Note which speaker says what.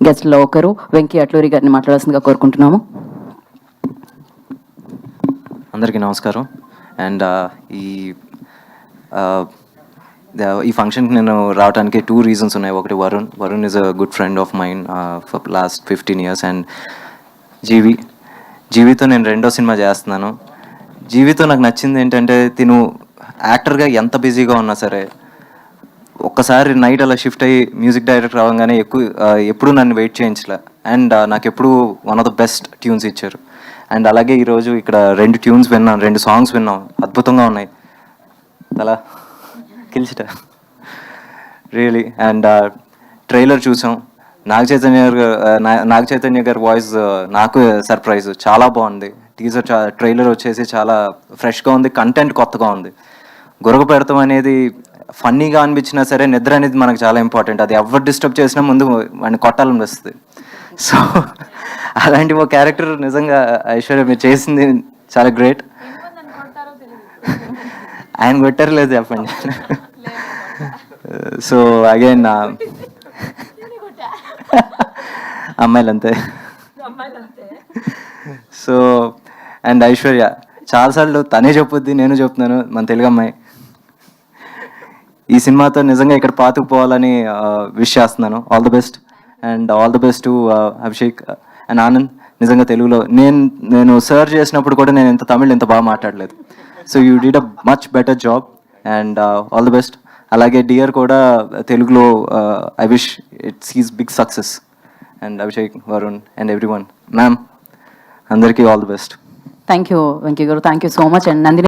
Speaker 1: గెస్ట్లో ఒకరు వెంకీ అట్లూరి గారిని మాట్లాడాల్సిందిగా కోరుకుంటున్నాము.
Speaker 2: అందరికీ నమస్కారం. అండ్ ఈ ఫంక్షన్కి నేను రావడానికి 2 రీజన్స్ ఉన్నాయి. ఒకటి Varun is a good friend of mine for last 15 years. And జీవితో నేను రెండో సినిమా చేస్తున్నాను. జీవితో నాకు నచ్చింది ఏంటంటే తిను యాక్టర్గా ఎంత బిజీగా ఉన్నా సరే ఒక్కసారి నైట్ అలా షిఫ్ట్ అయ్యి మ్యూజిక్ డైరెక్టర్ అవ్వగానే ఎప్పుడు నన్ను వెయిట్ చేయించలే. అండ్ నాకు ఎప్పుడు one of the best tunes ఇచ్చారు. అండ్ అలాగే ఈరోజు ఇక్కడ 2 ట్యూన్స్ విన్నాం, 2 సాంగ్స్ విన్నాం, అద్భుతంగా ఉన్నాయి. అలా కిల్చిట రియలీ. అండ్ ట్రైలర్ చూసాం. నాగ చైతన్య గారి వాయిస్ నాకు సర్ప్రైజ్, చాలా బాగుంది. ట్రైలర్ వచ్చేసి చాలా ఫ్రెష్గా ఉంది, కంటెంట్ కొత్తగా ఉంది. గురక పెడతాం అనేది ఫన్నీగా అనిపించినా సరే నిద్ర అనేది మనకు చాలా ఇంపార్టెంట్. అది ఎవరు డిస్టర్బ్ చేసినా ముందు వాడిని కొట్టాలనిపిస్తుంది. సో అలాంటి ఒక క్యారెక్టర్ నిజంగా ఐశ్వర్య మీరు చేసింది చాలా గ్రేట్. ఆయన కొట్టారు లేదు చెప్పండి. సో అగైన్ అమ్మాయిలు అంతే. సో అండ్ ఐశ్వర్య చాలాసార్లు తనే చెప్పుద్ది, నేను చెప్తున్నాను, మన తెలుగు అమ్మాయి. ఈ సినిమాతో నిజంగా ఇక్కడ పాతుకుపోవాలని విష్ చేస్తున్నాను. All the best. And all the best to Abhishek and Anand. నిజంగా తెలుగులో నేను సర్చ్ చేసినప్పుడు కూడా నేను తమిళ్ ఇంత బాగా మాట్లాడలేదు. So you did a much better job and all the best. అలాగే డియర్ కూడా తెలుగులో I wish it sees big success. And Abhishek, Varun and everyone, ma'am అందరికీ all the best.
Speaker 1: Thank you Venky garu, thank you so much. And Nandini